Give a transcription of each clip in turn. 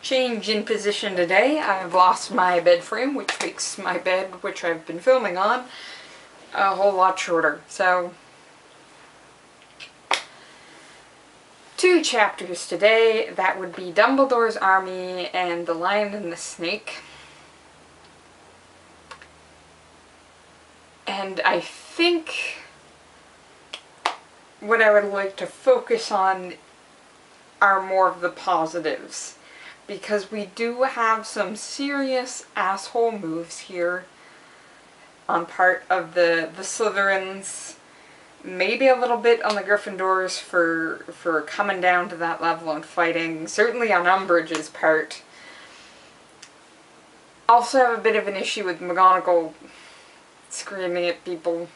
Change in position today. I've lost my bed frame, which makes my bed, which I've been filming on, a whole lot shorter. So, 2 chapters today. That would be Dumbledore's Army and The Lion and the Snake. And I think what I would like to focus on are more of the positives. Because we do have some serious asshole moves here on part of the Slytherins. Maybe a little bit on the Gryffindors for coming down to that level and fighting. Certainly on Umbridge's part. Also have a bit of an issue with McGonagall screaming at people.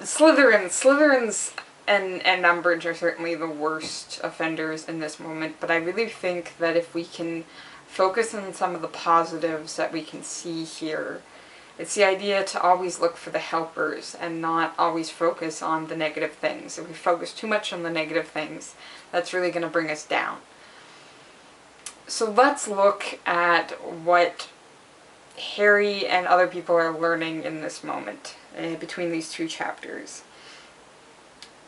Slytherins and Umbridge are certainly the worst offenders in this moment, but I really think that if we can focus on some of the positives that we can see here, it's the idea to always look for the helpers and not always focus on the negative things. If we focus too much on the negative things, that's really going to bring us down. So let's look at what Harry and other people are learning in this moment, between these 2 chapters.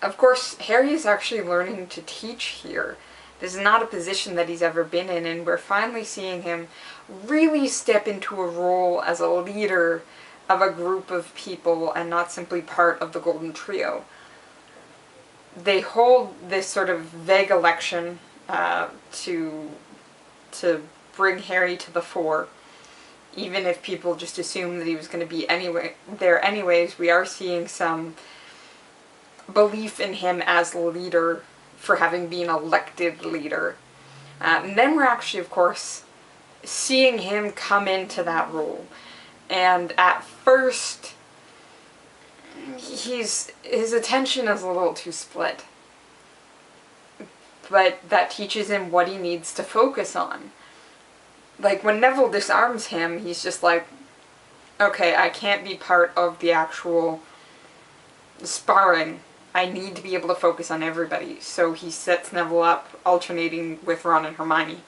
Of course, Harry is actually learning to teach here. This is not a position that he's ever been in, and we're finally seeing him really step into a role as a leader of a group of people and not simply part of the Golden Trio. They hold this sort of vague election to bring Harry to the fore. Even if people just assume that he was going to be there anyways, we are seeing some belief in him as leader for having been elected leader. And then we're actually, of course, seeing him come into that role. And at first, his attention is a little too split. But that teaches him what he needs to focus on. Like, when Neville disarms him, he's just like, okay, I can't be part of the actual sparring. I need to be able to focus on everybody. So he sets Neville up, alternating with Ron and Hermione,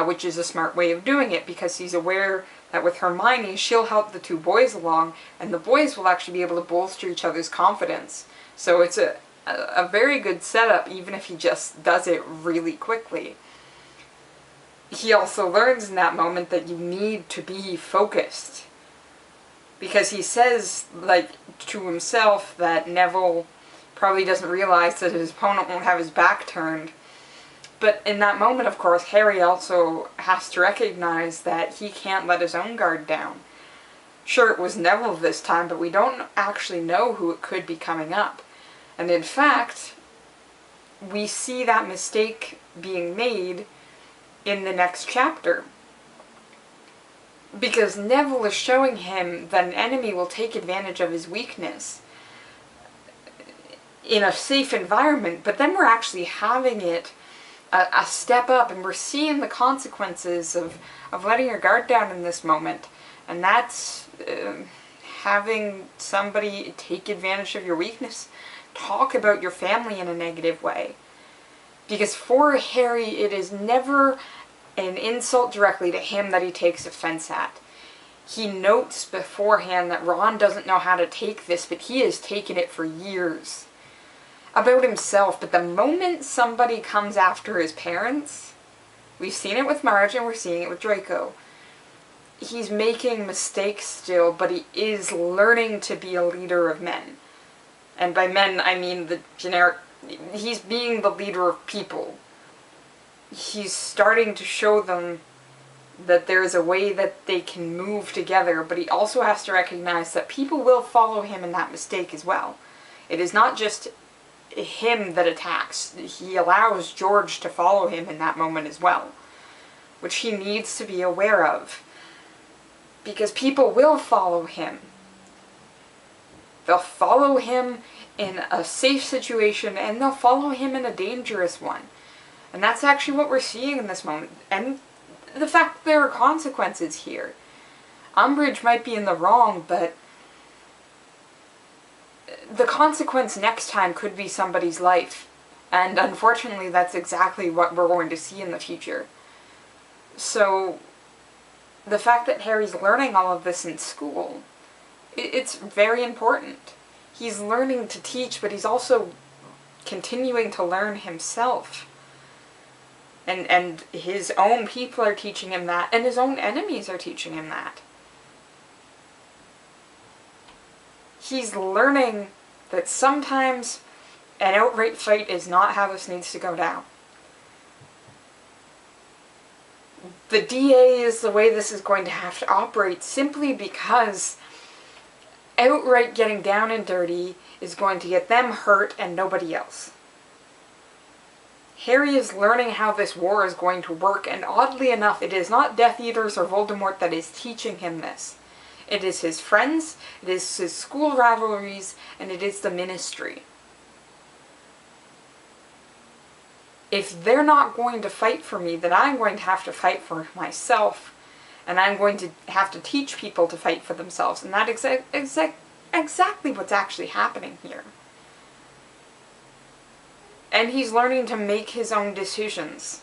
which is a smart way of doing it, because he's aware that with Hermione, she'll help the 2 boys along, and the boys will actually be able to bolster each other's confidence. So it's a very good setup, even if he just does it really quickly. He also learns in that moment that you need to be focused. Because he says, like, to himself that Neville probably doesn't realize that his opponent won't have his back turned. But in that moment, of course, Harry also has to recognize that he can't let his own guard down. Sure, it was Neville this time, but we don't actually know who it could be coming up. And in fact, we see that mistake being made in the next chapter. Because Neville is showing him that an enemy will take advantage of his weakness in a safe environment, but then we're actually having it a step up, and we're seeing the consequences of letting your guard down in this moment. And that's having somebody take advantage of your weakness, talk about your family in a negative way. Because for Harry, it is never an insult directly to him that he takes offense at. He notes beforehand that Ron doesn't know how to take this, but he has taken it for years about himself. But the moment somebody comes after his parents, we've seen it with Marge and we're seeing it with Draco. He's making mistakes still, but he is learning to be a leader of men. And by men, I mean the generic. He's being the leader of people. He's starting to show them that there is a way that they can move together, but he also has to recognize that people will follow him in that mistake as well. It is not just him that attacks. He allows George to follow him in that moment as well, which he needs to be aware of. Because people will follow him. They'll follow him in a safe situation, and they'll follow him in a dangerous one. And that's actually what we're seeing in this moment. And the fact that there are consequences here. Umbridge might be in the wrong, but the consequence next time could be somebody's life. And unfortunately, that's exactly what we're going to see in the future. So, the fact that Harry's learning all of this in school, it's very important. He's learning to teach, but he's also continuing to learn himself. And his own people are teaching him that, and his own enemies are teaching him that. He's learning that sometimes an outright fight is not how this needs to go down. The DA is the way this is going to have to operate, simply because outright getting down and dirty is going to get them hurt and nobody else. Harry is learning how this war is going to work, and oddly enough, it is not Death Eaters or Voldemort that is teaching him this. It is his friends, it is his school rivalries, and it is the Ministry. If they're not going to fight for me, then I'm going to have to fight for myself, and I'm going to have to teach people to fight for themselves, and that's exactly what's actually happening here. And he's learning to make his own decisions.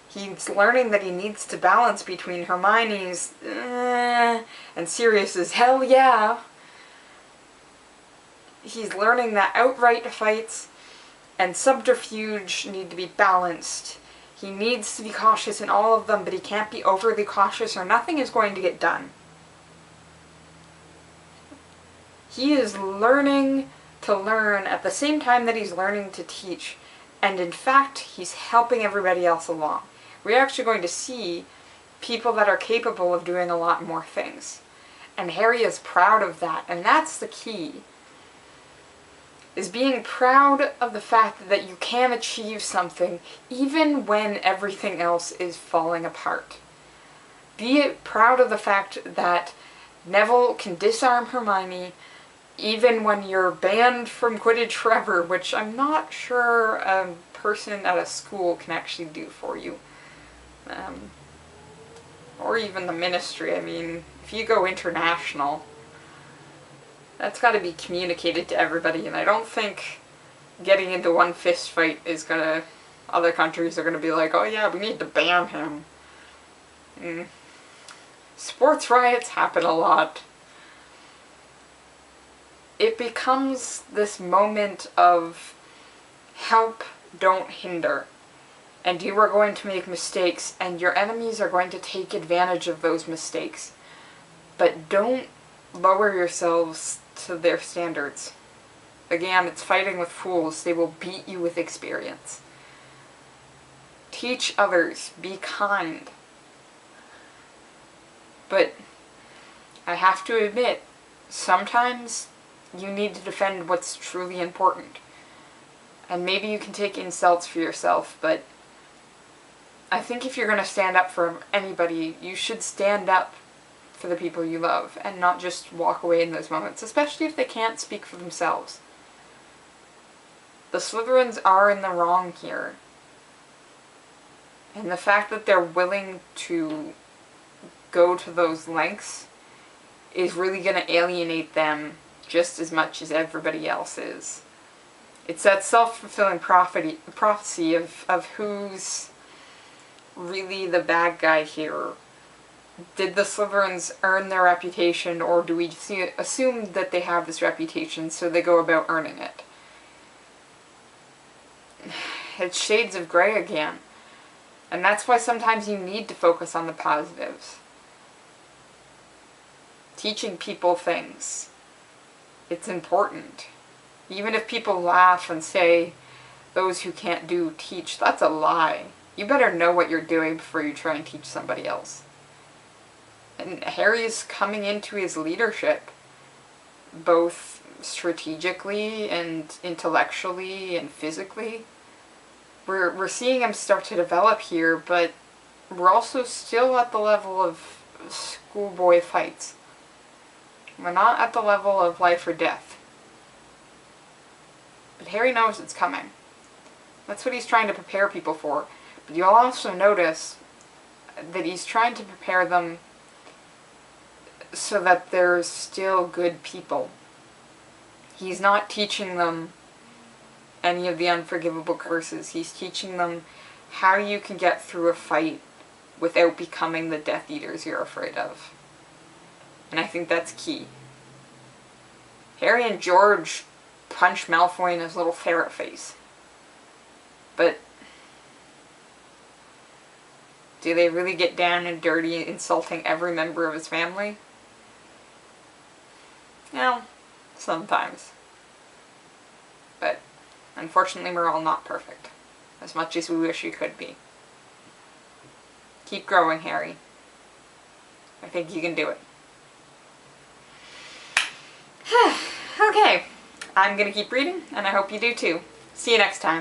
He's learning that he needs to balance between Hermione's and Sirius's hell yeah. He's learning that outright fights and subterfuge need to be balanced. He needs to be cautious in all of them, but he can't be overly cautious or nothing is going to get done. He is learning to learn at the same time that he's learning to teach. And in fact, he's helping everybody else along. We're actually going to see people that are capable of doing a lot more things. And Harry is proud of that, and that's the key. Is being proud of the fact that you can achieve something even when everything else is falling apart. Be proud of the fact that Neville can disarm Hermione even when you're banned from Quidditch forever, which I'm not sure a person at a school can actually do for you. Or even the Ministry. I mean, if you go international, that's got to be communicated to everybody, and I don't think getting into one fist fight is gonna... Other countries are gonna be like, oh yeah, we need to ban him. Sports riots happen a lot. It becomes this moment of help, don't hinder. And you are going to make mistakes, and your enemies are going to take advantage of those mistakes. But don't lower yourselves to their standards. Again, it's fighting with fools. They will beat you with experience. Teach others. Be kind. But I have to admit, sometimes you need to defend what's truly important. And maybe you can take insults for yourself, but I think if you're going to stand up for anybody, you should stand up for the people you love, and not just walk away in those moments, especially if they can't speak for themselves. The Slytherins are in the wrong here. And the fact that they're willing to go to those lengths is really going to alienate them just as much as everybody else is. It's that self-fulfilling prophecy of who's really the bad guy here. Did the Slytherins earn their reputation, or do we assume that they have this reputation, so they go about earning it? It's shades of grey again. And that's why sometimes you need to focus on the positives. Teaching people things. It's important. Even if people laugh and say, those who can't do teach, that's a lie. You better know what you're doing before you try and teach somebody else. And Harry is coming into his leadership, both strategically and intellectually and physically. We're seeing him start to develop here, but we're also still at the level of schoolboy fights. We're not at the level of life or death. But Harry knows it's coming. That's what he's trying to prepare people for. But you'll also notice that he's trying to prepare them so that they're still good people. He's not teaching them any of the unforgivable curses. He's teaching them how you can get through a fight without becoming the Death Eaters you're afraid of. And I think that's key. Harry and George punch Malfoy in his little ferret face. But do they really get down and dirty insulting every member of his family? Well, sometimes. But unfortunately we're all not perfect, as much as we wish we could be. Keep growing, Harry. I think you can do it. Okay, I'm gonna keep reading, and I hope you do too. See you next time.